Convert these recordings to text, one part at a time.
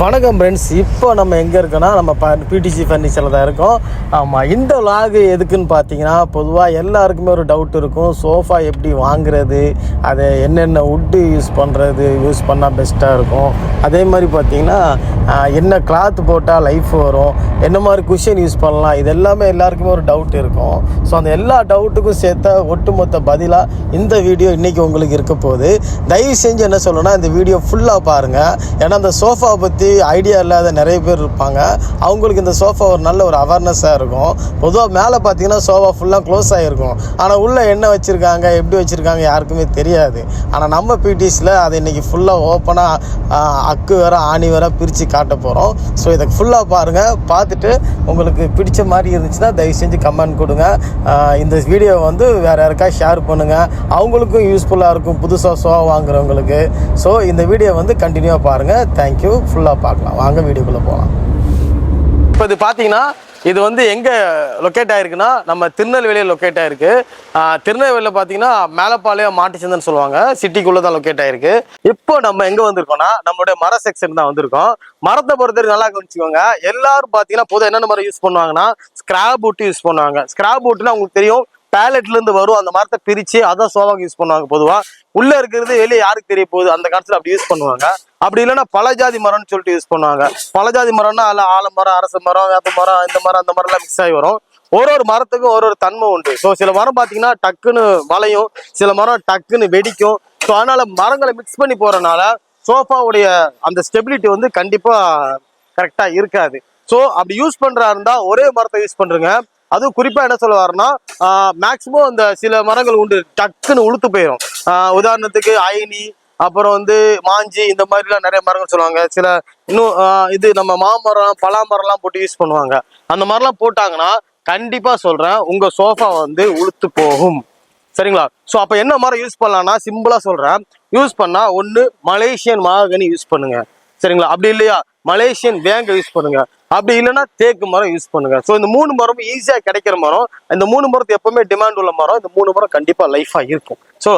வணக்கம் ஃப்ரெண்ட்ஸ். இப்போ நம்ம எங்கே இருக்கோன்னா நம்ம பிடிசி ஃபர்னிச்சரில் தான் இருக்கோம். ஆமாம், இந்த விலாகு எதுக்குன்னு பார்த்தீங்கன்னா, பொதுவாக எல்லாருக்குமே ஒரு டவுட் இருக்கும். சோஃபா எப்படி வாங்குறது, அதை என்னென்ன வுட்டு யூஸ் பண்ணால் பெஸ்ட்டாக இருக்கும், அதே மாதிரி பார்த்தீங்கன்னா என்ன கிளாத் போட்டால் லைஃப் வரும், என்ன மாதிரி குஷன் யூஸ் பண்ணலாம், இது எல்லாமே எல்லாருக்குமே ஒரு டவுட் இருக்கும். ஸோ அந்த எல்லா டவுட்டுக்கும் சேர்த்த ஒட்டுமொத்த பதிலாக இந்த வீடியோ இன்றைக்கி உங்களுக்கு இருக்க போகுது. தயவு செஞ்சு என்ன சொல்லணும்னா, இந்த வீடியோ ஃபுல்லாக பாருங்கள். ஏன்னா அந்த சோஃபா பற்றி ஐடியா இல்லாத நிறைய பேர் இருப்பாங்க. அவங்களுக்கு இந்த சோஃபா ஒரு நல்ல ஒரு அவேர்னஸாக இருக்கும். பொதுவாக மேலே பார்த்தீங்கன்னா சோஃபா ஃபுல்லாக க்ளோஸ் ஆகிருக்கும். ஆனால் உள்ளே என்ன வச்சுருக்காங்க, எப்படி வச்சுருக்காங்க யாருக்குமே தெரியாது. ஆனால் நம்ம பிடிஸில் அதை இன்றைக்கி ஃபுல்லாக ஓப்பனாக அக்கு வேற ஆணி வேற பிரித்து காட்ட போகிறோம். ஸோ இதை ஃபுல்லாக பாருங்கள். பார்த்துட்டு உங்களுக்கு பிடிச்ச மாதிரி இருந்துச்சுன்னா தயவு செஞ்சு கமெண்ட் கொடுங்க. இந்த வீடியோ வந்து வேறு யாருக்கா ஷேர் பண்ணுங்கள், அவங்களுக்கும் யூஸ்ஃபுல்லாக இருக்கும் புதுசாக சோஃபா வாங்குறவங்களுக்கு. ஸோ இந்த வீடியோ வந்து கண்டினியூவாக பாருங்கள். தேங்க்யூ. ஃபுல்லாக பார்க்கலாம். வாங்க வீடியோக்குள்ளே போகலாம். இப்போ இது பார்த்தீங்கன்னா இது வந்து எங்கே லொக்கேட் ஆகிருக்குன்னா, நம்ம திருநெல்வேலியில் லொக்கேட் ஆகிருக்கு. திருநெல்வேலியில் பார்த்தீங்கன்னா மேலப்பாளையம் மாட்டுச்சந்தன்னு சொல்லுவாங்க, சிட்டிக்குள்ளே தான் லொக்கேட் ஆகிருக்கு. இப்போ நம்ம எங்கே வந்திருக்கோம்னா, நம்மளுடைய மர செக்ஷன் தான் வந்திருக்கோம். மரத்தை பொறுத்தவரை நல்லா கவனிச்சுக்கோங்க. எல்லாரும் பார்த்தீங்கன்னா பொதுவாக என்னென்ன மரம் யூஸ் பண்ணுவாங்கன்னா, ஸ்கிராப் வுட் யூஸ் பண்ணுவாங்க. ஸ்கிராப் வுட்னா உங்களுக்கு தெரியும், பேலட்லேருந்து வரும். அந்த மரத்தை பிரித்து அதான் சோஃபாக்கு யூஸ் பண்ணுவாங்க. பொதுவாக உள்ளே இருக்கிறது வெளியே யாருக்கு தெரிய போகுது, அந்த காலத்தில் அப்படி யூஸ் பண்ணுவாங்க. அப்படி இல்லைன்னா பழஜாதி மரம்னு சொல்லிட்டு யூஸ் பண்ணுவாங்க. பழஜாதி மரம்னா அதில் ஆலமரம், அரச மரம், வேப்ப மரம், இந்த மரம் அந்த மரம்லாம் மிக்ஸ் ஆகி வரும். ஒரு மரத்துக்கும் ஒரு தன்மை உண்டு. ஸோ சில மரம் பார்த்தீங்கன்னா டக்குன்னு வளையும், சில மரம் டக்குன்னு வெடிக்கும். ஸோ அதனால மரங்களை மிக்ஸ் பண்ணி போறதுனால சோஃபாவுடைய அந்த ஸ்டெபிலிட்டி வந்து கண்டிப்பாக கரெக்டாக இருக்காது. ஸோ அப்படி யூஸ் பண்ணுறா இருந்தால் ஒரே மரத்தை யூஸ் பண்ணுறங்க. அதுவும் குறிப்பாக என்ன சொல்லுவாருன்னா, மேக்சிமம் அந்த சில மரங்கள் உண்டு டக்குன்னு உளுத்து போயிடும். உதாரணத்துக்கு அயனி, அப்புறம் வந்து மாஞ்சி, இந்த மாதிரிலாம் நிறைய மரங்கள் சொல்லுவாங்க. சில இன்னும் இது நம்ம மாமரம், பலாமரம்லாம் போட்டு யூஸ் பண்ணுவாங்க. அந்த மாதிரிலாம் போட்டாங்கன்னா கண்டிப்பாக சொல்கிறேன், உங்கள் சோஃபா வந்து உளுத்து போகும். சரிங்களா? ஸோ அப்போ என்ன மரம் யூஸ் பண்ணலாம்னா, சிம்பிளாக சொல்கிறேன், யூஸ் பண்ணால் ஒன்று மலேசியன் மகாகனி யூஸ் பண்ணுங்க. சரிங்களா? அப்படி இல்லையா மலேசியன் வேங்க யூஸ் பண்ணுங்க. அப்படி இல்லைன்னா தேக்கு மரம் யூஸ் பண்ணுங்க. ஸோ இந்த 3 மரமும் ஈஸியாக கிடைக்கிற மரம். இந்த 3 மரத்து எப்பவுமே டிமாண்ட் உள்ள மரம். இந்த 3 மரம் கண்டிப்பாக லைஃபாக இருக்கும். ஸோ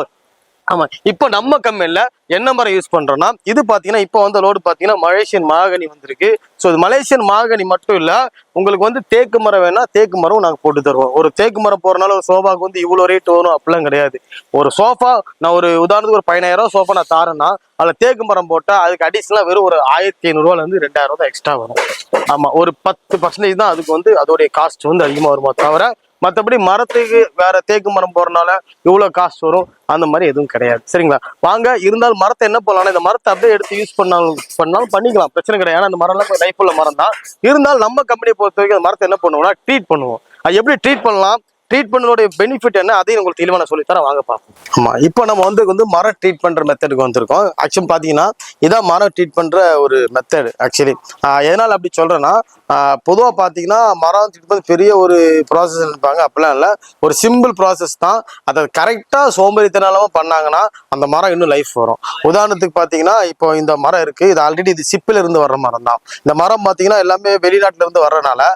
ஆமாம், இப்போ நம்ம கம்பெனியில் என்ன மரம் யூஸ் பண்ணுறோன்னா, இது பார்த்தீங்கன்னா இப்போ வந்து லோடு பார்த்தீங்கன்னா மலேசியன் மகாகனி வந்திருக்கு. ஸோ இது மலேசியன் மகாகனி மட்டும் இல்லை, உங்களுக்கு வந்து தேக்கு மரம் வேணா தேக்கு மரம் நாங்கள் போட்டு தருவோம். ஒரு தேக்கு மரம் போகிறனால ஒரு சோஃபாவுக்கு வந்து இவ்வளோ ரேட் வரும் அப்படிலாம் கிடையாது. ஒரு சோஃபா நான் ஒரு உதாரணத்துக்கு ஒரு 15,000 சோஃபா நான் தாரேன்னா, அதில் தேக்கு மரம் போட்டால் அதுக்கு அடிஷனலாக வெறும் ஒரு 1500 2000 தான் எக்ஸ்ட்ரா வரும். ஆமாம், ஒரு 10% தான் அதுக்கு வந்து அதோடைய காஸ்ட் வந்து அதிகமாக வருமா தவிர, மற்றபடி மரத்துக்கு வேற தேக்கு மரம் போறதுனால இவ்வளோ காஸ்ட் வரும் அந்த மாதிரி எதுவும் கிடையாது. சரிங்களா? வாங்க. இருந்தாலும் மரத்தை என்ன பண்ணலாம், இந்த மரத்தை அப்படியே எடுத்து யூஸ் பண்ணாலும் பண்ணிக்கலாம், பிரச்சனை கிடையாது. ஏன்னா அந்த மரம்லாம் லைஃப் உள்ள மரம் தான். இருந்தாலும் நம்ம கம்பெனியை பொறுத்த வரைக்கும் அந்த மரத்தை என்ன பண்ணுவோம்னா ட்ரீட் பண்ணுவோம். அது எப்படி ட்ரீட் பண்ணலாம், ட்ரீட் பண்ணோடைய பெனிஃபிட் என்ன, அதையும் உங்களுக்கு தெளிவான சொல்லித்தரேன், வாங்க பார்ப்போம். ஆமா, இப்போ நம்ம வந்து மரம் ட்ரீட் பண்ற மெத்தடுக்கு வந்திருக்கோம். ஆக்சுவலி பாத்தீங்கன்னா இதான் மரம் ட்ரீட் பண்ற ஒரு மெத்தடு. ஆக்சுவலி எதனால அப்படி சொல்றேன்னா, பொதுவாக பார்த்தீங்கன்னா மரம் ட்ரீட் பண்ண பெரிய ஒரு ப்ராசஸ் இருப்பாங்க, அப்படிலாம் இல்லை. ஒரு சிம்பிள் ப்ராசஸ் தான். அதை கரெக்டாக சோம்பேறித்தனமா பண்ணாங்கன்னா அந்த மரம் இன்னும் லைஃப் வரும். உதாரணத்துக்கு பார்த்தீங்கன்னா இப்போ இந்த மரம் இருக்கு, இது ஆல்ரெடி இது ஷிப்பில் இருந்து வர்ற மரம் தான். இந்த மரம் பார்த்தீங்கன்னா எல்லாமே வெளிநாட்டுல இருந்து வர்றதுனால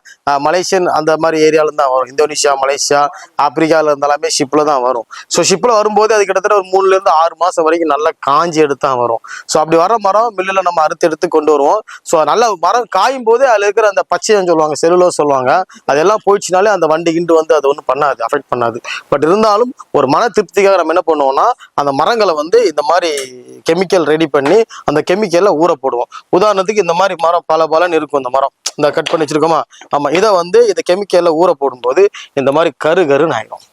மலேசியன் அந்த மாதிரி ஏரியால தான் வரும். இந்தோனேஷியா, மலேசியா, ஆப்பிரிக்கால இருந்தாலுமே ஷிப்ல தான் வரும். ஸோ ஷிப்ல வரும்போது அது கிட்டத்தட்ட ஒரு 3 to 6 மாசம் வரைக்கும் நல்லா காஞ்சி எடுத்து தான் வரும். ஸோ அப்படி வர மரம் மில்லில் நம்ம எடுத்து கொண்டு வருவோம். ஸோ நல்ல மரம் காயும் போது அதில் இருக்கிற அந்த பச்சைன்னு சொல்லுவாங்க, செல்லுலோஸ் சொல்லுவாங்க, அதெல்லாம் போயிடுச்சுனாலே அந்த வண்டி கிண்டு வந்து அது ஒன்றும் பண்ணாது, அஃபெக்ட் பண்ணாது. பட் இருந்தாலும் ஒரு மன திருப்திக்காக நம்ம என்ன பண்ணுவோம்னா, அந்த மரங்களை வந்து இந்த மாதிரி கெமிக்கல் ரெடி பண்ணி அந்த கெமிக்கலை ஊற போடுவோம். உதாரணத்துக்கு இந்த மாதிரி மரம் பலன்னு இருக்கும். இந்த மரம் இந்த கட் பண்ணி வச்சிருக்கோமா, ஆமா, இதை வந்து இந்த கெமிக்கல்ல ஊற போடும்போது இந்த மாதிரி கருன்னு ஆயிடும்.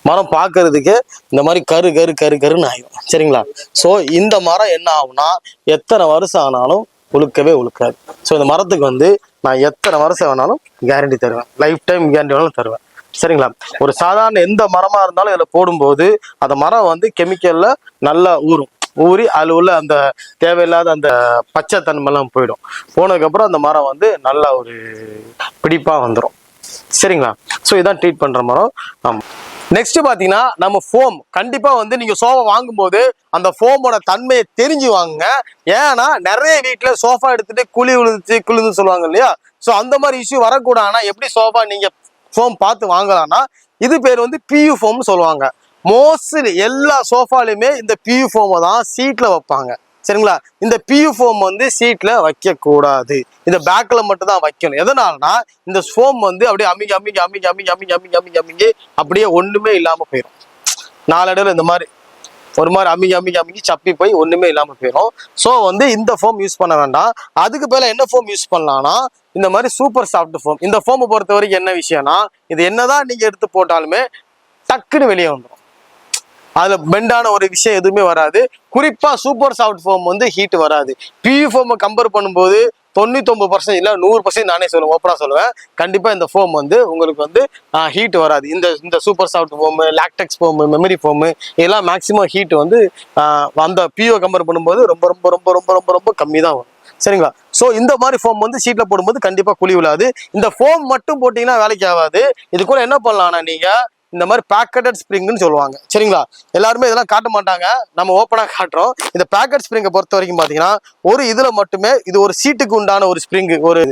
மரம் பார்க்கறதுக்கு இந்த மாதிரி கருன்னு ஆயிடும். சரிங்களா? ஸோ இந்த மரம் என்ன ஆகும்னா, எத்தனை வருஷம் ஆனாலும் உழுக்கவே உழுக்காது. ஸோ இந்த மரத்துக்கு வந்து நான் எத்தனை வருஷம் வேணாலும் கேரண்டி தருவேன், லைஃப் டைம் கேரண்டி வேணாலும் தருவேன். சரிங்களா? ஒரு சாதாரண எந்த மரமா இருந்தாலும் இதில் போடும்போது அந்த மரம் வந்து கெமிக்கல்ல நல்லா ஊறி அதில் உள்ள அந்த தேவையில்லாத அந்த பச்சை தன்மைலாம் போயிடும். போனதுக்கப்புறம் அந்த மரம் வந்து நல்லா ஒரு பிடிப்பாக வந்துடும். சரிங்களா? ஸோ இதான் ட்ரீட் பண்ணுற மரம். ஆமாம். நெக்ஸ்ட் பார்த்தீங்கன்னா நம்ம ஃபோம். கண்டிப்பாக வந்து நீங்கள் சோஃபா வாங்கும்போது அந்த ஃபோமோட தன்மையை தெரிஞ்சு வாங்குங்க. ஏன்னா நிறைய வீட்டில் சோஃபா எடுத்துட்டு குளிர்ந்து சொல்லுவாங்க இல்லையா? ஸோ அந்த மாதிரி இஷ்யூ வரக்கூடாதுன்னா எப்படி சோஃபா நீங்கள் ஃபோம் பார்த்து வாங்கலாம்னா, இது பேர் வந்து பியூ ஃபோம்னு சொல்லுவாங்க. மோஸ்ட்லி எல்லா சோஃபாலையுமே இந்த பியூ ஃபோமை தான் சீட்டில் வைப்பாங்க. சரிங்களா. இந்த பியூ ஃபோம் வந்து சீட்ல வைக்கக்கூடாது, இந்த பேக்ல மட்டும் தான் வைக்கணும். எதனாலனா இந்த ஃபோம் வந்து அப்படியே அமிங்கி அமிங்கி அமிங்கி அமிங்கி அமிங்கி அமிங்கி அமிங்கி அமிங்கி அப்படியே ஒண்ணுமே இல்லாம போயிடும். நாலடைவில் இந்த மாதிரி ஒரு மாதிரி அமிங்கி அமிங்கி அமிங்கி சப்பி போய் ஒண்ணுமே இல்லாம போயிடும். ஸோ வந்து இந்த ஃபோம் யூஸ் பண்ண வேண்டாம். அதுக்கு பேல என்ன ஃபோம் யூஸ் பண்ணலாம்னா இந்த மாதிரி சூப்பர் சாஃப்ட் ஃபோம். இந்த ஃபோமை பொறுத்த வரைக்கும் என்ன விஷயம்னா, இது என்னதான் நீங்க எடுத்து போட்டாலுமே டக்குன்னு வெளியே வந்துடும். அதுல பெண்டான ஒரு விஷயம் எதுவுமே வராது. குறிப்பா சூப்பர் சாஃப்ட் ஃபோம் வந்து ஹீட் வராது. பியூ ஃபோமை கம்பேர் பண்ணும்போது 99% இல்லை 100% நானே சொல்லுவேன், ஓப்பனா சொல்லுவேன். கண்டிப்பா இந்த ஃபோம் வந்து உங்களுக்கு வந்து ஹீட் வராது. இந்த super soft foam, latex foam, memory foam இதெல்லாம் மேக்சிமம் ஹீட் வந்து அந்த பியூவை கம்பேர் பண்ணும்போது ரொம்ப ரொம்ப ரொம்ப ரொம்ப ரொம்ப ரொம்ப கம்மி தான் வரும். சரிங்களா. ஸோ இந்த மாதிரி ஃபோம் வந்து சீட்ல போடும்போது கண்டிப்பா குழி விழாது. இந்த ஃபோம் மட்டும் போட்டீங்கன்னா வேலைக்கு ஆகாது. இது கூட என்ன பண்ணலாம்னா நீங்க இந்த மாதிரி பேக்கெட்டட் ஸ்ப்ரிங்னு சொல்லுவாங்க. சரிங்களா. எல்லாருமே இதெல்லாம் காட்ட மாட்டாங்க, நம்ம ஓப்பனா காட்டுறோம். இந்த பேக்கெட் ஸ்ப்ரிங்கை பொறுத்த வரைக்கும் பாத்தீங்கன்னா ஒரு இதுல மட்டுமே இது ஒரு சீட்டுக்கு உண்டான ஒரு ஸ்ப்ரிங். ஒரு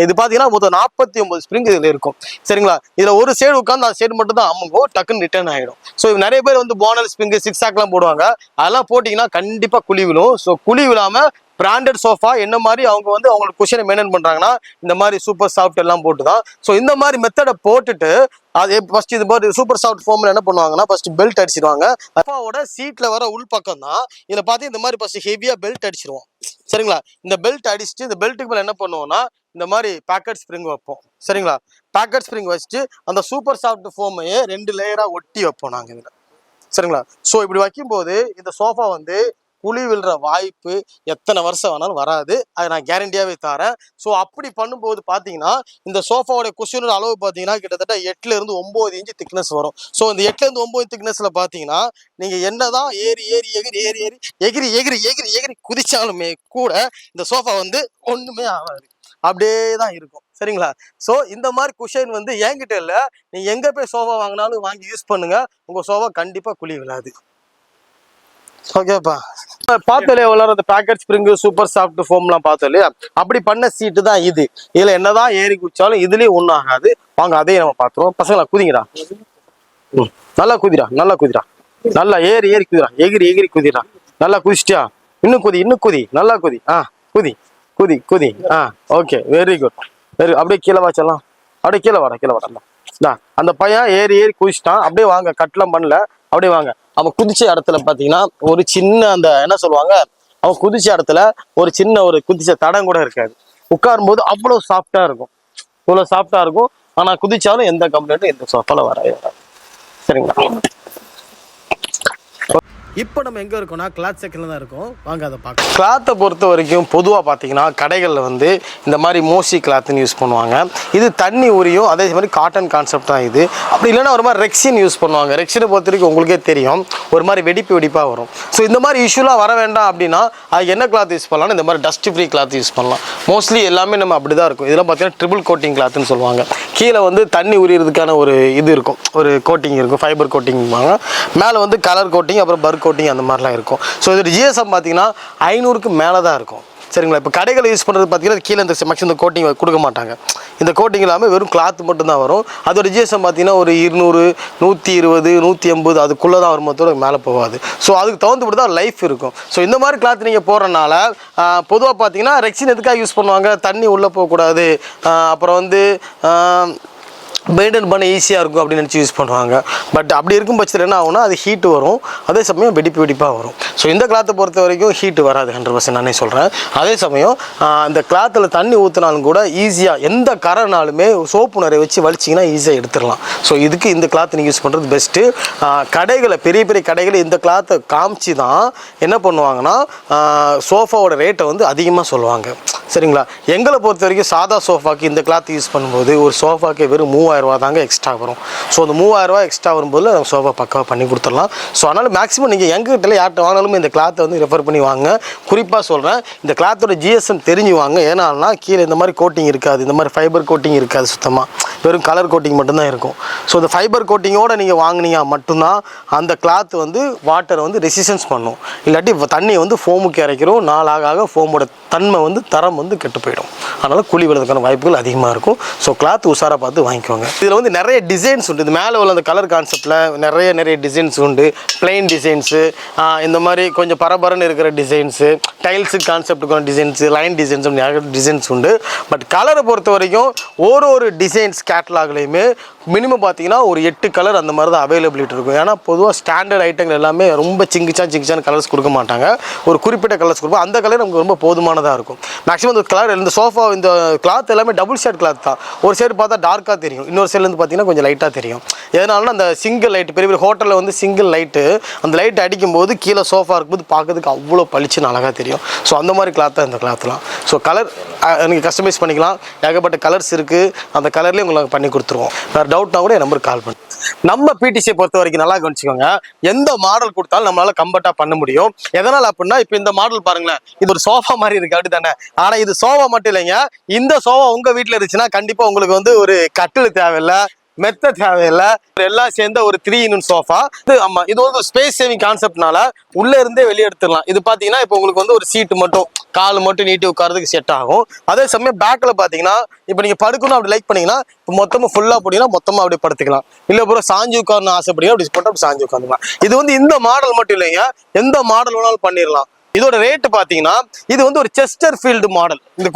இது பாத்தீங்கன்னா மொத்தம் 49 ஸ்ப்ரிங் இதுல இருக்கும். சரிங்களா. இதுல ஒரு சைடு உட்காந்து அந்த சைடு மட்டும் தான் அமுங்கும், டக்குன்னு ரிட்டர்ன் ஆயிடும். ஸோ நிறைய பேர் வந்து போனல் ஸ்ப்ரிங், சிக்ஸ் ஆக்லாம் போடுவாங்க. அதெல்லாம் போட்டீங்கன்னா கண்டிப்பா குழி விழும். ஸோ குழி விழாம பிராண்டட் சோஃபா என்ன மாதிரி அவங்க வந்து அவங்களுக்கு குஷனை மெயின்டைன் பண்றாங்கன்னா இந்த மாதிரி சூப்பர் சாஃப்ட் எல்லாம் போட்டுதான். ஸோ இந்த மாதிரி மெத்தடை போட்டுட்டு அது ஃபர்ஸ்ட் இது மாதிரி சூப்பர் சாஃப்ட் ஃபோம்ல என்ன பண்ணுவாங்கன்னா ஃபர்ஸ்ட் பெல்ட் அடிச்சிருவாங்க. அப்பாவோட சீட்ல வர உள் பக்கம் தான் இதுல பாத்தீங்கன்னா இந்த மாதிரி ஃபர்ஸ்ட் ஹெவியா பெல்ட் அடிச்சிருவோம். சரிங்களா. இந்த பெல்ட் அடிச்சுட்டு இந்த பெல்ட்டுக்கு மேல என்ன பண்ணுவோம்னா இந்த மாதிரி பேக்கெட் ஸ்ப்ரிங் வைப்போம். சரிங்களா. பேக்கெட் ஸ்ப்ரிங் வச்சுட்டு அந்த சூப்பர் சாஃப்ட் ஃபோமையே 2 லேயரா ஒட்டி வைப்போம் நாங்க இதுல. சரிங்களா. ஸோ இப்படி வைக்கும்போது இந்த சோஃபா வந்து குழி விழுற வாய்ப்பு எத்தனை வருஷம் வேணாலும் வராது, அதை நான் கேரண்டியாவே தரேன். ஸோ அப்படி பண்ணும்போது பார்த்தீங்கன்னா இந்த சோஃபாவோட குஷனோட அளவு பார்த்தீங்கன்னா கிட்டத்தட்ட 8 இருந்து 9 இன்ச்சு திக்னஸ் வரும். ஸோ இந்த 8 இருந்து 9 திக்னஸ்ல பார்த்தீங்கன்னா நீங்க என்னதான் ஏறி ஏறி எகிரி ஏறி ஏறி எகிரி எகிரி எகிரி எகிரி குதிச்சாலுமே கூட இந்த சோஃபா வந்து ஒண்ணுமே ஆகாது, அப்படியே தான் இருக்கும். சரிங்களா. ஸோ இந்த மாதிரி குஷன் வந்து என்கிட்ட இல்லை, நீங்க எங்க போய் சோஃபா வாங்கினாலும் வாங்கி யூஸ் பண்ணுங்க, உங்க சோஃபா கண்டிப்பா குழி விழாது. ஓகேப்பா. பார்த்தோம் எவ்வளோ அந்த பேக்கெட் ஸ்ப்ரிங் சூப்பர் சாஃப்ட் ஃபோம்லாம் பார்த்தோம் இல்லையா, அப்படி பண்ண சீட்டு தான் இது. இதுல என்னதான் ஏறி குச்சாலும் இதுலயும் ஒன்றும் ஆகாது. வாங்க அதையும் நம்ம பார்த்துருவோம். பசங்களா குதிங்கடா, நல்லா குதிரா, நல்லா குதிரா, நல்லா ஏறி ஏறி குதிரா, எகிரி எகிரி குதிரா, நல்லா குதிச்சிட்டியா, இன்னும் குதி இன்னும் குதி, நல்லா குதி, குதி குதி குதி. Okay, very good, very. அப்படியே கீழே வாச்சலாம், அப்படியே கீழே வாடா, கீழே வாடா. அந்த பையன் ஏறி ஏறி குதிச்சிட்டான். அப்படியே வாங்க, கட்டலாம் பண்ணல, அப்படியே வாங்க. அவன் குதிச்ச இடத்துல பாத்தீங்கன்னா ஒரு சின்ன அந்த என்ன சொல்லுவாங்க, அவன் குதிச்ச இடத்துல ஒரு சின்ன ஒரு குதிச்ச தடம் கூட இருக்காது. உட்காரும் போது அவ்வளவு சாஃப்டா இருக்கும், இவ்வளவு சாஃப்டா இருக்கும். ஆனா குதிச்சாலும் எந்த கம்ப்ளைண்ட்டும் எந்த சோஃபால வராது. சரிங்களா. இப்போ நம்ம எங்கே இருக்கோம்னா கிளாத் செக்ஷனில் தான் இருக்கோம். வாங்க அதை பார்க்கலாம். கிளாத்தை பொறுத்த வரைக்கும் பொதுவாக பார்த்தீங்கன்னா கடைகளில் வந்து இந்த மாதிரி மோசி கிளாத்துன்னு யூஸ் பண்ணுவாங்க. இது தண்ணி உரியும், அதே மாதிரி காட்டன் கான்செப்ட் தான் இது. அப்படி இல்லைன்னா ஒரு மாதிரி ரெக்ஸின் யூஸ் பண்ணுவாங்க. ரெக்ஸினை பொறுத்த வரைக்கும் உங்களுக்கே தெரியும், ஒரு மாதிரி வெடிப்பாக வரும். ஸோ இந்த மாதிரி இஷ்யூலாம் வர வேண்டாம் அப்படின்னா அது என்ன கிளாத் யூஸ் பண்ணலாம்னா இந்த மாதிரி டஸ்ட் ஃப்ரீ கிளாத் யூஸ் பண்ணலாம். மோஸ்ட்லி எல்லாமே நம்ம அப்படி தான் இருக்கும். இதெல்லாம் பார்த்தீங்கன்னா ட்ரிபிள் கோட்டிங் கிளாத்துன்னு சொல்லுவாங்க. கீழே வந்து தண்ணி உரியறதுக்கான ஒரு இது இருக்கும், ஒரு கோட்டிங் இருக்கும், ஃபைபர் கோட்டிங்பாங்க. மேலே வந்து கலர் கோட்டிங், அப்புறம் பர்க் கோட்டிங் அந்த மாதிரிலாம் இருக்கும். ஸோ இதோட ஜிஎஸ்எம் பார்த்தீங்கன்னா 500க்கு மேலே தான் இருக்கும். சரிங்களா. இப்போ கடைகளை யூஸ் பண்ணுறது பார்த்தீங்கன்னா கீழே இந்த மேக்ஸிமம் இந்த கோட்டிங் கொடுக்க மாட்டாங்க. இந்த கோட்டிங் இல்லாமல் வெறும் கிளாத் மட்டும்தான் வரும். அதோட ஜிஎஸ்எம் பார்த்தீங்கன்னா ஒரு 200, 120, 180 அதுக்குள்ளே தான் வரும்போது தவிர மேலே போகாது. ஸோ அதுக்கு தகுந்தபடி தான் லைஃப் இருக்கும். ஸோ இந்த மாதிரி கிளாத் நீங்கள் போடுறதுனால பொதுவாக பார்த்தீங்கன்னா ரெக்ஸின் எதுக்காக யூஸ் பண்ணுவாங்க, தண்ணி உள்ளே போகக்கூடாது, அப்புறம் வந்து மெயின்டைன் பண்ண ஈஸியாக இருக்கும் அப்படின்னு நினச்சி யூஸ் பண்ணுவாங்க. பட் அப்படி இருக்கும் பட்சத்தில் என்ன ஆகும்னா அது ஹீட்டு வரும், அதே சமயம் வெடிப்பாக வரும். ஸோ இந்த கிளாத்தை பொறுத்த வரைக்கும் ஹீட்டு வராது 100%, நானே சொல்கிறேன். அதே சமயம் அந்த கிளாத்தில் தண்ணி ஊற்றினாலும் கூட ஈஸியாக எந்த கரைனாலுமே சோப்பு நிறைய வச்சு வலிச்சிங்கன்னா ஈஸியாக எடுத்துடலாம். ஸோ இதுக்கு இந்த கிளாத் நீங்கள் யூஸ் பண்ணுறது பெஸ்ட்டு. கடைகளை பெரிய பெரிய கடைகளை இந்த கிளாத்தை காமிச்சு தான் என்ன பண்ணுவாங்கன்னா சோஃபாவோட ரேட்டை வந்து அதிகமாக சொல்லுவாங்க. சரிங்களா. எங்களை பொறுத்த வரைக்கும் சாதா சோஃபாக்கு இந்த கிளாத் யூஸ் பண்ணும்போது ஒரு சோஃபாக்கு வெறும் 3000 ரூபா தாங்க எக்ஸ்ட்ரா வரும். ஸோ அந்த 3000 ரூபா எக்ஸ்ட்ரா வரும்போது நம்ம சோஃபா பக்காவாக பண்ணி கொடுத்துடலாம். ஸோ அதனால் மேக்ஸிமம் நீங்கள் எங்கிட்ட யார்கிட்ட வாங்கினாலும் இந்த கிளாத்தை வந்து ரெஃபர் பண்ணி வாங்க. குறிப்பாக சொல்கிறேன், இந்த கிளாத்தோட ஜிஎஸ்எம் தெரிஞ்சு வாங்க. ஏன்னா கீழே இந்த மாதிரி கோட்டிங் இருக்காது, இந்த மாதிரி ஃபைபர் கோட்டிங் இருக்காது, சுத்தமாக வெறும் கலர் கோட்டிங் மட்டும்தான் இருக்கும். ஸோ இந்த ஃபைபர் கோட்டிங்கோடு நீங்கள் வாங்கினீங்க மட்டும்தான் அந்த கிளாத் வந்து வாட்டரை வந்து ரெசிஸ்டன்ஸ் பண்ணும். இல்லாட்டி தண்ணியை வந்து ஃபோமுக்கு இறக்கிறோம். நாளாக ஃபோமோட தன்மை வந்து தரம் வந்து கெட்டு போயிடும். அதனால் கூலி விழுறதுக்கான வாய்ப்புகள் அதிகமாக இருக்கும். ஸோ கிளாத் உஷாராக பார்த்து வாங்கிக்கோங்க. இதில் வந்து நிறைய டிசைன்ஸ் உண்டு. இது மேலே உள்ள அந்த கலர் கான்செப்டில் நிறைய டிசைன்ஸ் உண்டு. பிளெயின் டிசைன்ஸு, இந்த மாதிரி கொஞ்சம் பரபரன்னு இருக்கிற டிசைன்ஸு, டைல்ஸு கான்செப்டுக்கான டிசைன்ஸு, லைன் டிசைன்ஸ், நிறைய டிசைன்ஸ் உண்டு. பட் கலரை பொறுத்த வரைக்கும் ஒரு டிசைன்ஸ் கேட்டலாக்லேயுமே மினிமம் பார்த்தீங்கன்னா ஒரு 8 கலர் அந்த மாதிரி தான் அவைலபிலிட்டி இருக்கும். ஏன்னா பொதுவாக ஸ்டாண்டர்ட் ஐட்டங்கள் எல்லாமே ரொம்ப சிங்கிச்சான கலர்ஸ் கொடுக்க மாட்டாங்க. ஒரு குறிப்பிட்ட கலர்ஸ் கொடுப்போம். அந்த கலர் நமக்கு ரொம்ப போதுமானதாக இருக்கும். மேக்ஸிமம் இந்த கலர் இந்த சோஃபா இந்த கிளாத் எல்லாமே டபுள் ஷேட் கிளாத் தான். ஒரு சைடு பார்த்தா டார்க்காக தெரியும், இன்னொரு சைட்லேருந்து பார்த்தீங்கன்னா கொஞ்சம் லைட்டாக தெரியும். எதனாலனா அந்த சிங்கிள் லைட் பெரிய ஹோட்டலில் வந்து சிங்கிள் லைட்டு, அந்த லைட் அடிக்கும்போது கீழே சோஃபா இருக்கும்போது பார்க்கறதுக்கு அவ்வளோ பளிச்சுன்னு அழகாக தெரியும். ஸோ அந்த மாதிரி கிளாத் தான் இந்த கிளாத்லாம். ஸோ கலர் நீங்கள் கஸ்டமைஸ் பண்ணிக்கலாம். ஏகப்பட்ட கலர்ஸ் இருக்குது. அந்த கலர்லேயே உங்களுக்கு பண்ணி கொடுத்துருவோம். வேறு டவுட்னா கூட என் நம்பருக்கு கால் பண்ணு. நம்ம பிடிசியை பொறுத்த வரைக்கும் நல்லா கவனிச்சுக்கோங்க, எந்த மாடல் கொடுத்தாலும் நம்மளால கம்ஃபர்ட்டா பண்ண முடியும். எதனால் அப்படின்னா இப்போ இந்த மாடல் பாருங்களேன், இது ஒரு சோஃபா மாதிரி இருக்கு அப்படி தானே. ஆனால் இது சோஃபா மட்டும் இல்லைங்க. இந்த சோஃபா உங்க வீட்டில் இருந்துச்சுன்னா கண்டிப்பா உங்களுக்கு வந்து ஒரு கட்டில் தேவையில்லை, மெத்த தேவையில்லை, எல்லாம் சேர்ந்த ஒரு 3-in-1 சோஃபா. ஆமா, இது வந்து ஸ்பேஸ் சேவிங் கான்செப்ட்னால உள்ள இருந்தே வெளியே எடுத்துடலாம். இது பாத்தீங்கன்னா இப்போ உங்களுக்கு வந்து ஒரு சீட்டு மட்டும், கால் மட்டும் நீட்டி உட்காரதுக்கு செட் ஆகும். அதே சமயம் பேக்ல பாத்தீங்கன்னா இப்போ நீங்க படுக்கணும் அப்படி லைக் பண்ணீங்கன்னா இப்போ மொத்தமா ஃபுல்லா போட்டீங்கன்னா மொத்தமா அப்படியே படுத்துக்கலாம். இல்ல ப்ரோ சாஞ்சு உட்காரணும் ஆசைப்படுங்க அப்படி போட்டு அப்படி சாஞ்சு உட்காந்துக்கலாம். இது வந்து இந்த மாடல் மட்டும் இல்லைங்க, எந்த மாடல் வேணாலும் பண்ணிடலாம். இதோட ரேட்டு பாத்தீங்கன்னா இது வந்து ஒரு செஸ்டர் ஃபீல்டு மாடல். இந்த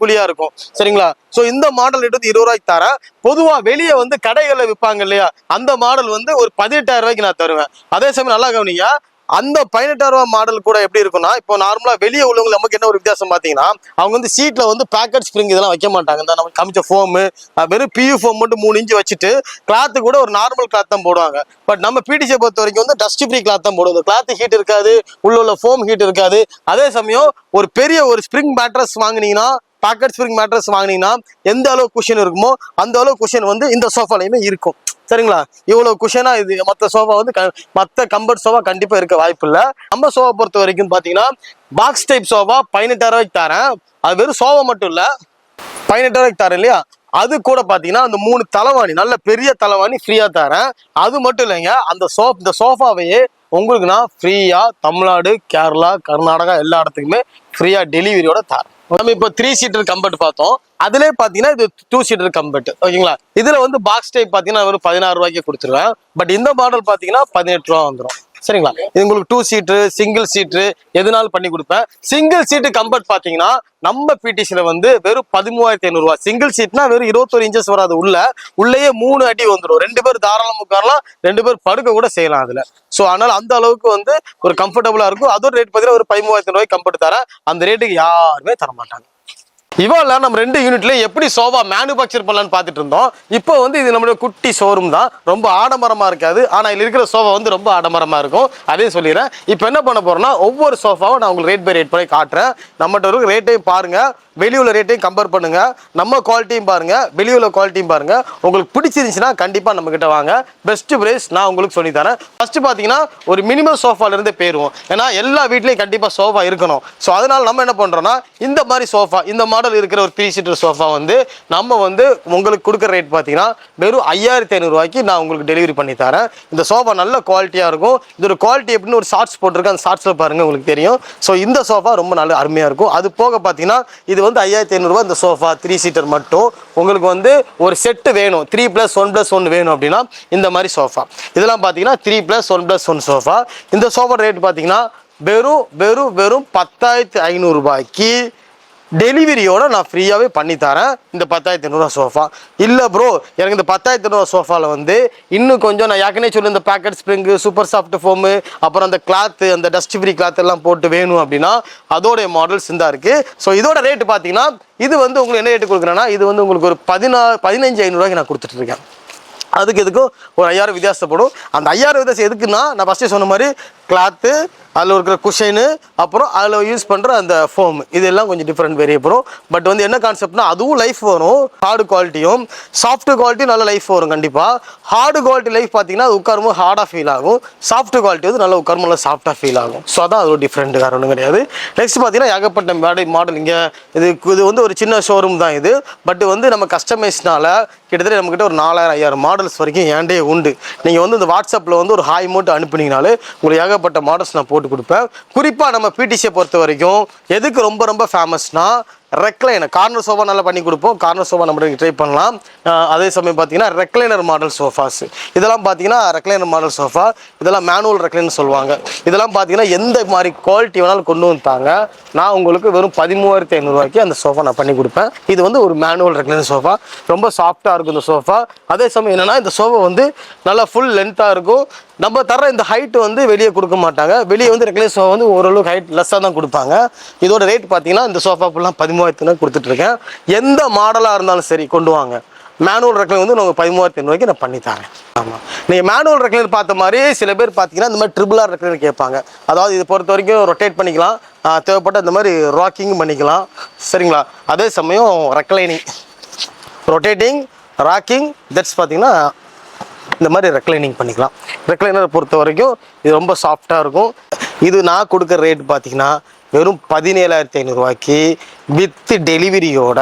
குழியா இருக்கும் சரிங்களா. சோ இந்த மாடல் ரேட் வந்து 20 ரூபாய்க்கு தரேன். பொதுவா வெளியே வந்து கடைகளில் விற்பாங்க இல்லையா, அந்த மாடல் வந்து ஒரு 18,000 ரூபாய்க்கு நான் தருவேன். அதே சமயம் நல்லா கவனிங்க, அந்த 18,000 ரூபாய் மாடல் கூட எப்படி இருக்குன்னா, இப்போ நார்மலா வெளியே உள்ளவங்க நமக்கு என்ன ஒரு வித்தியாசம் பாத்தீங்கன்னா, அவங்க வந்து சீட்ல வந்து பேக்கெட் ஸ்ப்ரிங் இதெல்லாம் வைக்க மாட்டாங்க. இந்த நமக்கு காமிச்ச ஃபோமு வெறும் PU ஃபோம் மட்டும் 3 இன்ச்சு வச்சுட்டு கிளாத்து கூட ஒரு நார்மல் கிளாத் தான் போடுவாங்க. பட் நம்ம பிடிசியை பொறுத்த வரைக்கும் வந்து டஸ்ட் ஃப்ரீ கிளாத் தான் போடுவோம். கிளாத் ஹீட் இருக்காது, உள்ள ஃபோம் ஹீட் இருக்காது. அதே சமயம் ஒரு பெரிய ஒரு ஸ்ப்ரிங் மேட்ரஸ் வாங்கினீங்கன்னா, பாக்கெட் ஸ்ப்ரிங் மேட்ரஸ் வாங்கினீங்கன்னா எந்த அளவு குஷன் இருக்குமோ அந்த அளவு குஷன் வந்து இந்த சோஃபாலையுமே இருக்கும் சரிங்களா. இவ்வளவு குஷனா இது மற்ற சோஃபா வந்து மற்ற கம்பர்ட் சோஃபா கண்டிப்பா இருக்க வாய்ப்பு இல்லை. நம்ம சோஃபா பொறுத்த வரைக்கும் பாத்தீங்கன்னா பாக்ஸ் டைப் சோஃபா 18,000 ரூபாய்க்கு தரேன். அது வெறும் சோஃபா மட்டும் இல்ல, 18,000 ரூபாய்க்கு தரேன் இல்லையா. அது கூட பாத்தீங்கன்னா அந்த 3 தலைவாணி, நல்ல பெரிய தலைவாணி ஃப்ரீயா தரேன். அது மட்டும் இல்லைங்க, இந்த சோஃபாவையே உங்களுக்கு நான் ஃப்ரீயா தமிழ்நாடு, கேரளா, கர்நாடகா எல்லா இடத்துக்குமே ஃப்ரீயா டெலிவரியோட தரேன். நம்ம இப்போ 3 சீட்டர் கம்பெர்ட் பார்த்தோம். அதுலேயே பார்த்தீங்கன்னா இது 2 சீட்டர் கம்பெர்ட் ஓகேங்களா. இதில் வந்து பாக்ஸ் டைப் பார்த்தீங்கன்னா ஒரு 16 ரூபாய்க்கு கொடுத்துருவேன். பட் இந்த மாடல் பார்த்தீங்கன்னா 18 ரூபா வந்துடும் சரிங்களா. இது உங்களுக்கு 2 சீட்டு, சிங்கிள் சீட்டு எதுனாலும் பண்ணி கொடுப்பேன். சிங்கிள் சீட்டு கம்பெர்ட் பார்த்தீங்கன்னா நம்ம பிடிசியில வந்து வெறும் 13,500 ரூபா. சிங்கிள் சீட்னா வெறும் 21 இன்ச்சஸ் வராது, உள்ளேயே 3 அடி வந்துடும். 2 பேர் தாராளம் உட்காரலாம், 2 பேர் படுக்க கூட செய்யலாம் அதுல. ஸோ அதனால அந்த அளவுக்கு வந்து ஒரு கம்ஃபர்டபுளா இருக்கும். அதோட ரேட் பார்த்தீங்கன்னா ஒரு 13,500 ரூபாய்க்கு கம்பெர்ட் தரேன். அந்த ரேட்டுக்கு யாருமே தர மாட்டாங்க. இவ்வளோ நம்ம 2 யூனிட்ல எப்படி சோஃபா மேனுஃபேக்சர் பண்ணலான்னு பார்த்துட்டு இருந்தோம். இப்போ வந்து இது நம்மளுடைய குட்டி ஷோரூம் தான், ரொம்ப ஆடம்பரமா இருக்காது. ஆனால் இதில் இருக்கிற சோஃபா வந்து ரொம்ப ஆடம்பரமா இருக்கும். அதே சொல்லிடுறேன். இப்போ என்ன பண்ண போறோம்னா, ஒவ்வொரு சோஃபாவும் நான் உங்களுக்கு ரேட் பை ரேட் பண்ணி காட்டுறேன். நம்மகிட்ட இருக்க ரேட்டையும் பாருங்க, வெளியுள்ள ரேட்டையும் கம்பேர் பண்ணுங்க, நம்ம குவாலிட்டியும் பாருங்க, வெளியுள்ள குவாலிட்டியும் பாருங்க. உங்களுக்கு பிடிச்சிருந்துச்சுன்னா கண்டிப்பா நம்ம கிட்ட வாங்க. பெஸ்ட் பிரைஸ் நான் உங்களுக்கு சொல்லி தரேன். ஃபர்ஸ்ட் பாத்தீங்கன்னா ஒரு மினிமம் சோஃபால இருந்து போயிருவோம். ஏன்னா எல்லா வீட்லயும் கண்டிப்பா சோஃபா இருக்கணும். ஸோ அதனால நம்ம என்ன பண்றோம்னா, இந்த மாதிரி சோஃபா, இந்த மாடல் இருக்கிற ஒரு 3 சீட்டர் சோஃபா வந்து நம்ம வந்து உங்களுக்கு கொடுக்குற ரேட் பார்த்தீங்கன்னா வெறும் 5,500 ரூபாய்க்கு நான் உங்களுக்கு டெலிவரி பண்ணி தரேன். இந்த சோஃபா நல்ல குவாலிட்டியாக இருக்கும். இதோட குவாலிட்டி எப்படின்னு ஒரு ஷார்ட்ஸ் போட்டிருக்கேன், அந்த ஷார்ட்ஸில் பாருங்க உங்களுக்கு தெரியும். ஸோ இந்த சோஃபா ரொம்ப நல்ல அருமையாக இருக்கும். அது போக பார்த்தீங்கன்னா இது வந்து 5,500 ரூபாய். இந்த சோஃபா 3 சீட்டர் மட்டும் உங்களுக்கு வந்து ஒரு செட்டு வேணும், 3+1+1 வேணும் அப்படின்னா இந்த மாதிரி சோஃபா. இதெல்லாம் பார்த்தீங்கன்னா 3+1+1 சோஃபா. இந்த சோஃபா ரேட் பார்த்தீங்கன்னா வெறும் 10,500 ரூபாய்க்கு டெலிவரியோட நான் ஃப்ரீயாகவே பண்ணி தரேன். இந்த 10,500 ரூபா சோஃபா இல்லை ப்ரோ, எனக்கு இந்த 10,500 ரூபா சோஃபாவில் வந்து இன்னும் கொஞ்சம் நான் ஏற்கனவே சொல்லி இந்த packet spring, super soft foam, அப்புறம் அந்த கிளாத்து, அந்த டஸ்ட் ஃப்ரீ கிளாத் எல்லாம் போட்டு வேணும் அப்படின்னா அதோடைய மாடல்ஸ் இந்த இருக்குது. ஸோ இதோட ரேட்டு பார்த்தீங்கன்னா இது வந்து உங்களுக்கு என்ன ரேட்டு கொடுக்குறேன்னா, இது வந்து உங்களுக்கு ஒரு 15,500 ரூபாய்க்கு நான் கொடுத்துட்ருக்கேன். அதுக்கு எதுக்கும் ஒரு 5,000 வித்தியாசப்படும். அந்த 5,000 வித்தியாசம் எதுக்குன்னா, நான் ஃபஸ்ட்டே சொன்ன மாதிரி கிளாத்து, அதில் இருக்கிற குஷனு, அப்புறம் அதில் யூஸ் பண்ணுற அந்த ஃபோம், இதெல்லாம் கொஞ்சம் டிஃப்ரெண்ட் வேரியப்படும். பட் வந்து என்ன கான்செப்ட்னா, அதுவும் லைஃப் வரும். ஹார்டு குவாலிட்டியும் சாஃப்ட் குவாலிட்டியும் நல்ல லைஃப் வரும் கண்டிப்பாக. ஹார்டு குவாலிட்டி லைஃப் பார்த்தீங்கன்னா அது உட்காரும்போது ஹார்டாக ஃபீல் ஆகும். சாஃப்ட் குவாலிட்டி வந்து நல்லா உட்காரும்போது நல்லா சாஃப்டாக ஃபீல் ஆகும். ஸோ அதான் அது டிஃப்ரெண்ட், வேறு ஒன்றும் கிடையாது. நெக்ஸ்ட் பார்த்தீங்கன்னா ஏகப்பட்ட மாடல் இங்கே இது வந்து ஒரு சின்ன ஷோரூம் தான் இது. பட் வந்து நம்ம கஸ்டமைஸ்னால கிட்டத்தட்ட நம்மக்கிட்ட ஒரு 4,000 5,000 மாடல்ஸ் வரைக்கும் ஏண்டே உண்டு. நீங்கள் வந்து இந்த வாட்ஸ்அப்பில் வந்து ஒரு ஹாய் மட்டும் அனுப்புனீங்கனாலே உங்களுக்கு ஏகப்பட்ட மாடல்ஸ் நான் போட்டு கொடுப்பேன். குறிப்பாக நம்ம பிடிசியை பொறுத்த வரைக்கும் எதுக்கு ரொம்ப ரொம்ப ஃபேமஸ்னா ரெக்லைனர் கார்னர் சோஃபா நல்லா பண்ணி கொடுப்போம். கார்னர் சோஃபா நம்ம ட்ரை பண்ணலாம். அதே சமயம் பார்த்தீங்கன்னா ரெக்லைனர் மாடல் சோஃபாஸ் இதெல்லாம் பார்த்தீங்கன்னா ரெக்லைனர் மாடல் சோஃபா, இதெல்லாம் மேனுவல் ரெக்லைனர் சொல்லுவாங்க. இதெல்லாம் பார்த்தீங்கன்னா எந்த மாதிரி குவாலிட்டி வேணாலும் கொண்டு வந்துட்டாங்க. நான் உங்களுக்கு வெறும் 13,500 அந்த சோஃபா நான் பண்ணி கொடுப்பேன். இது வந்து ஒரு மேனுவல் ரெக்லைனர் சோஃபா, ரொம்ப சாஃப்டாக இருக்கும் இந்த சோஃபா. அதே சமயம் என்னென்னா இந்த சோஃபா வந்து நல்லா ஃபுல் லென்த்தாக இருக்கும். நம்ம தர இந்த ஹைட்டு வந்து வெளியே கொடுக்க மாட்டாங்க. வெளியே வந்து ரெக்லைனர் சோஃபா வந்து ஓரளவுக்கு ஹைட் லெஸ்ஸாக தான் கொடுப்பாங்க. இதோட ரேட் பார்த்தீங்கன்னா இந்த சோஃபா ஃபுல்லாக 13,000 கொடுத்துட்ருக்கேன். எந்த மாடலாக இருந்தாலும் சரி கொண்டு வாங்க. மேனுவல் ரெக்லைனர் வந்து நான் 13,500 நான் பண்ணி தரேன். ஆமாம், நீங்கள் மேனுவல் ரெக்லைனர் பார்த்த மாதிரி சில பேர் பார்த்தீங்கன்னா இந்த மாதிரி ட்ரிபிள் ஆர் ரெக்லைனர் கேட்பாங்க. அதாவது இதை பொறுத்த வரைக்கும் ரொட்டேட் பண்ணிக்கலாம், தேவைப்பட்ட இந்த மாதிரி ராக்கிங் பண்ணிக்கலாம். சரிங்களா? அதே சமயம் ரெக்லைனிங், ரொட்டேட்டிங், ராக்கிங், தட்ஸ் பார்த்தீங்கன்னா இந்த மாதிரி ரெக்லைனிங் பண்ணிக்கலாம். ரெக்லைனரை பொறுத்த வரைக்கும் இது ரொம்ப சாஃப்டாக இருக்கும். இது நான் கொடுக்குற ரேட் பார்த்தீங்கன்னா வெறும் 17,500 வித் டெலிவரியோட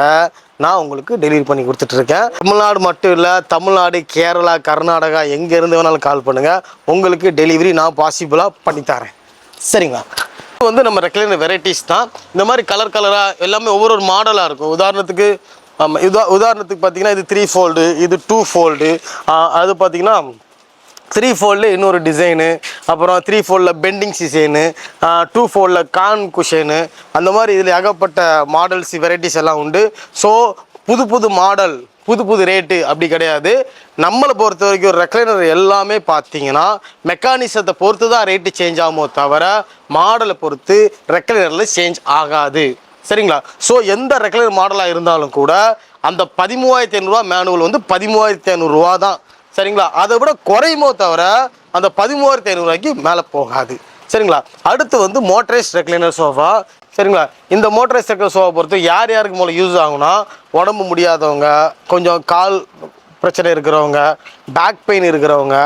நான் உங்களுக்கு டெலிவரி பண்ணி கொடுத்துட்ருக்கேன். தமிழ்நாடு மட்டும் இல்லை, தமிழ்நாடு, கேரளா, கர்நாடகா எங்கேருந்து வேணாலும் கால் பண்ணுங்கள். உங்களுக்கு டெலிவரி நான் பாசிபிளாக பண்ணித்தரேன். சரிங்களா? வந்து நம்ம ரெக்லைனர் வெரைட்டிஸ் தான். இந்த மாதிரி கலர் கலராக எல்லாமே ஒவ்வொரு மாடலாக இருக்கும். உதாரணத்துக்கு பார்த்தீங்கன்னா இது 3 ஃபோல்டு, இது 2 ஃபோல்டு, அது பார்த்தீங்கன்னா 3 ஃபோல்டில் இன்னொரு டிசைனு, அப்புறம் 3 ஃபோல்டில் பெண்டிங் டிசைனு, 2 ஃபோல்டில் கான் குஷனு, அந்த மாதிரி இதில் ஏகப்பட்ட மாடல்ஸ் வெரைட்டிஸ் எல்லாம் உண்டு. ஸோ புது மாடல் புது ரேட்டு அப்படி கிடையாது. நம்மளை பொறுத்த வரைக்கும் ரெக்லைனர் எல்லாமே பார்த்தீங்கன்னா மெக்கானிசத்தை பொறுத்து தான் ரேட்டு சேஞ்ச் ஆகுமோ தவிர மாடலை பொறுத்து ரெக்லைனரில் சேஞ்ச் ஆகாது. சரிங்களா? ஸோ எந்த ரெக்லைனர் மாடலாக இருந்தாலும் கூட அந்த 13,500 மேனுவல் வந்து 13,500 தான். சரிங்களா? அதை விட குறையுமோ தவிர அந்த 13,500 மேலே போகாது. சரிங்களா? அடுத்து வந்து மோட்டரைஸ் ரெக்லைனர் சோஃபா. சரிங்களா? இந்த மோட்டரைஸ் ரெக்லைனர் சோஃபா பொறுத்து யாருக்கு மூலம் யூஸ் ஆகும்னா உடம்பு முடியாதவங்க, கொஞ்சம் கால் பிரச்சனை இருக்கிறவங்க, பேக் பெயின் இருக்கிறவங்க,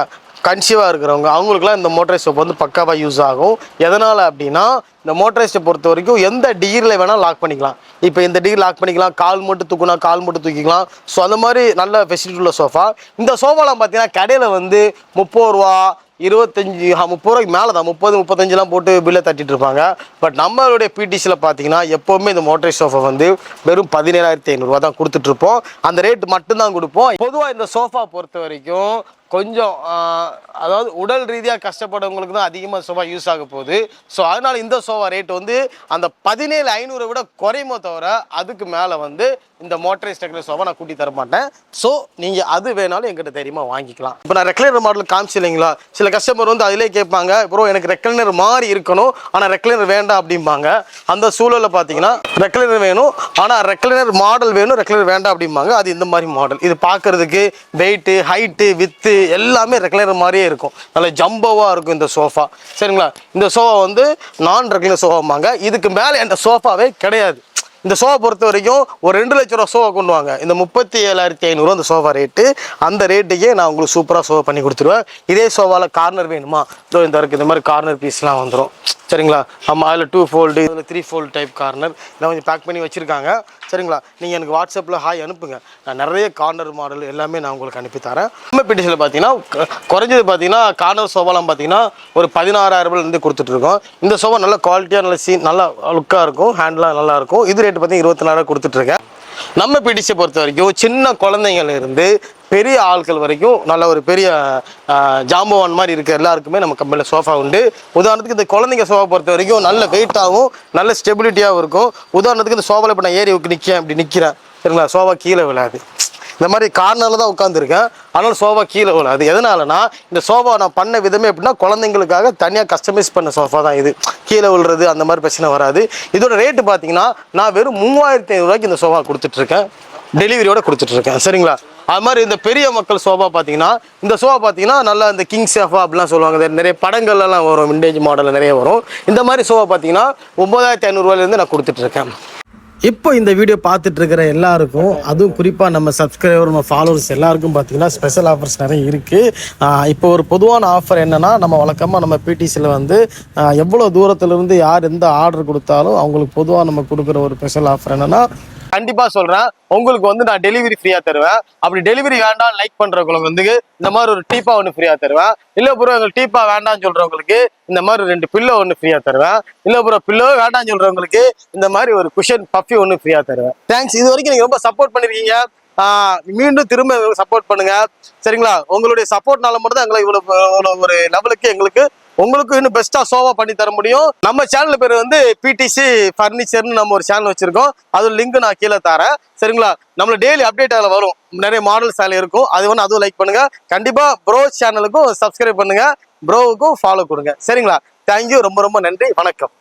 கன்சீவாக இருக்கிறவங்க, அவங்களுக்குலாம் இந்த மோட்டரைஸ் சோஃபா வந்து பக்காவாக யூஸ் ஆகும். எதனால் அப்படின்னா இந்த மோட்டரைஸை பொறுத்த வரைக்கும் எந்த டிகிரியில் வேணால் லாக் பண்ணிக்கலாம். இப்போ இந்த டிகிரி லாக் பண்ணிக்கலாம், கால் மட்டும் தூக்குனா கால் மட்டும் தூக்கிக்கலாம். ஸோ அந்த மாதிரி நல்ல ஃபெசிலிட்டி உள்ள சோஃபா. இந்த சோஃபாலாம் பார்த்தீங்கன்னா கடையில் வந்து 30 ரூபா, 25, 30 ரூபாய்க்கு மேலே தான், 30, 35 போட்டு பில்லை தட்டிட்டு இருப்பாங்க. பட் நம்மளுடைய பிடிசியில் பார்த்தீங்கன்னா எப்போவுமே இந்த மோட்டரைஸ் சோஃபா வந்து வெறும் 17,500 தான் கொடுத்துட்ருப்போம். அந்த ரேட்டு மட்டும்தான் கொடுப்போம். பொதுவாக இந்த சோஃபா பொறுத்த வரைக்கும் கொஞ்சம் அதாவது உடல் ரீதியாக கஷ்டப்படுறவங்களுக்கு தான் அதிகமாக சோஃபா யூஸ் ஆக போகுது. ஸோ அதனால் இந்த சோஃபா ரேட் வந்து அந்த 17,500 விட குறையுமோ தவிர அதுக்கு மேலே வந்து இந்த மோட்டரைஸ் ரெக்லைனர் சோஃபா நான் கூட்டி தர மாட்டேன். ஸோ நீங்கள் அது வேணாலும் எங்கிட்ட தைரியமாக வாங்கிக்கலாம். இப்போ நான் ரெக்லைனர் மாடல் காமிச்சு இல்லைங்களா, சில கஸ்டமர் வந்து அதிலே கேட்பாங்க, ப்ரோ எனக்கு ரெக்லைனர் மாதிரி இருக்கணும் ஆனால் ரெக்லைனர் வேண்டாம் அப்படிம்பாங்க. அந்த சூழலில் பார்த்தீங்கன்னா ரெக்லைனர் வேணும் ஆனால் ரெக்லைனர் மாடல் வேணும், ரெக்லைனர் வேண்டாம் அப்படிம்பாங்க. அது இந்த மாதிரி மாடல். இது பார்க்குறதுக்கு வெயிட்டு, ஹைட்டு, வித்து எல்லாமே ரெக்லைனர் மாதிரியே இருக்கும். நல்ல ஜம்போவாக இருக்கும் இந்த சோஃபா. சரிங்களா? இந்த சோஃபா வந்து நான் ரெக்லைனர் சோஃபாம்பாங்க. இதுக்கு மேலே இந்த சோஃபாவே கிடையாது. இந்த சோஃபா பொறுத்த வரைக்கும் ஒரு 2 லட்ச ரூபா சோஃபா கொண்டு வாங்க. இந்த 37,500 அந்த சோஃபா ரேட்டு. அந்த ரேட்டுக்கே நான் உங்களுக்கு சூப்பராக சோஃபா பண்ணி கொடுத்துருவேன். இதே சோஃபாவில் கார்னர் வேணுமா, இந்த மாதிரி கார்னர் பீஸ்லாம் வந்துடும். சரிங்களா? ஆமாம், அதில் 2 ஃபோல்டு, அதில் 3 ஃபோல்டு டைப் கார்னர் எல்லாம் கொஞ்சம் பேக் பண்ணி வச்சுருக்காங்க. சரிங்களா? நீங்கள் எனக்கு வாட்ஸ்அப்பில் ஹாய் அனுப்புங்க. நான் நிறைய கார்னர் மாடல் எல்லாமே நான் உங்களுக்கு அனுப்பி தரேன். நம்ம பிடிசியில் பார்த்தீங்கன்னா குறைஞ்சது பார்த்தீங்கன்னா கார்னர் சோஃபாலாம் பார்த்தீங்கன்னா ஒரு 16,000 கொடுத்துட்ருக்கோம். இந்த சோஃபா நல்ல குவாலிட்டியாக, நல்ல நல்லா லுக்காக இருக்கும், ஹேண்ட்லாம் நல்லாயிருக்கும். இது ரேட்டு பார்த்தீங்கன்னா 24,000 கொடுத்துட்ருக்கேன். நம்ம பிடிசியை பொறுத்த வரைக்கும் சின்ன குழந்தைங்கள்லேருந்து பெரிய ஆட்கள் வரைக்கும் நல்ல ஒரு பெரிய ஜாம்பவான் மாதிரி இருக்க எல்லாருக்குமே நம்ம கம்பெனியில் சோஃபா உண்டு. உதாரணத்துக்கு இந்த குழந்தைங்க சோஃபா பொறுத்த வரைக்கும் நல்ல வெயிட்டாகவும் நல்ல ஸ்டெபிலிட்டியாகவும் இருக்கும். உதாரணத்துக்கு இந்த சோஃபாவில் இப்போ நான் ஏறி நிற்கிறேன். சரிங்களா? சோஃபா கீழே விழாது. இந்த மாதிரி கார்னரில் தான் உட்காந்துருக்கேன், அதனால் சோஃபா கீழே விழாது. எதனாலனா இந்த சோஃபா நான் பண்ண விதமே எப்படின்னா குழந்தைங்களுக்காக தனியாக கஸ்டமைஸ் பண்ண சோஃபா தான் இது. கீழே விழுறது அந்த மாதிரி பிரச்சனை வராது. இதோட ரேட்டு பார்த்தீங்கன்னா நான் வெறும் 3,500 இந்த சோஃபா கொடுத்துட்ருக்கேன், டெலிவரியோட கொடுத்துட்ருக்கேன். சரிங்களா? அது மாதிரி இந்த பெரிய மக்கள் சோஃபா பார்த்தீங்கன்னா இந்த சோஃபா பார்த்தீங்கன்னா நல்லா இந்த கிங் சோஃபா அப்படிலாம் சொல்லுவாங்க. நிறைய படங்கள்லாம் வரும், விண்டேஜ் மாடலில் நிறைய வரும். இந்த மாதிரி சோஃபா பார்த்தீங்கன்னா 9,500 நான் கொடுத்துட்ருக்கேன். இப்போ இந்த வீடியோ பார்த்துட்டு இருக்கிற எல்லாருக்கும், அதுவும் குறிப்பாக நம்ம சப்ஸ்கிரைபர், நம்ம ஃபாலோவர்ஸ் எல்லாருக்கும் பார்த்தீங்கன்னா ஸ்பெஷல் ஆஃபர்ஸ் நிறைய இருக்குது. இப்போ ஒரு பொதுவான ஆஃபர் என்னென்னா, நம்ம வழக்கமாக நம்ம பிடிசியில் வந்து எவ்வளோ தூரத்துலேருந்து யார் எந்த ஆர்டர் கொடுத்தாலும் அவங்களுக்கு பொதுவாக நம்ம கொடுக்குற ஒரு ஸ்பெஷல் ஆஃபர் என்னென்னா, கண்டிப்பாக சொல்கிறேன், உங்களுக்கு வந்து நான் டெலிவரி ஃப்ரீயாக தருவேன். அப்படி டெலிவரி வேண்டாம் லைக் பண்ணுறவங்களுக்கு வந்து இந்த மாதிரி ஒரு டீப்பா ஒன்று ஃப்ரீயாக தருவேன். இல்லை ப்ரோ எங்களுக்கு டீப்பா வேண்டாம்னு சொல்கிறவங்களுக்கு இந்த மாதிரி 2 பில்லோ ஒன்று ஃப்ரீயாக தருவேன். இல்லை ப்ரோ பில்லோ வேண்டாம்னு சொல்கிறவங்களுக்கு இந்த மாதிரி ஒரு குஷன் பஃபி ஒன்று ஃப்ரீயாக தருவேன். தேங்க்ஸ். இது வரைக்கும் நீங்கள் ரொம்ப சப்போர்ட் பண்ணிருக்கீங்க. மீண்டும் திரும்ப சப்போர்ட் பண்ணுங்க. சரிங்களா? உங்களுடைய சப்போர்ட்னால மட்டும் தான் எங்களை இவ்வளோ ஒரு லெவலுக்கு எங்களுக்கு உங்களுக்கு இன்னும் பெஸ்டா ஷோவா பண்ணி தர முடியும். நம்ம சேனல் பேர் வந்து பிடிசி ஃபர்னிச்சர்னு நம்ம ஒரு சேனல் வச்சிருக்கோம். அது லிங்க் நான் கீழே தரேன். சரிங்களா? நம்மள டெய்லி அப்டேட் அதில் வரும். நிறைய மாடல்ஸ் அதில் இருக்கும். அது வந்து அதுவும் லைக் பண்ணுங்க. கண்டிப்பா ப்ரோ சேனலுக்கும் சப்ஸ்கிரைப் பண்ணுங்க. ப்ரோவுக்கும் ஃபாலோ கொடுங்க. சரிங்களா? தேங்க்யூ. ரொம்ப ரொம்ப நன்றி. வணக்கம்.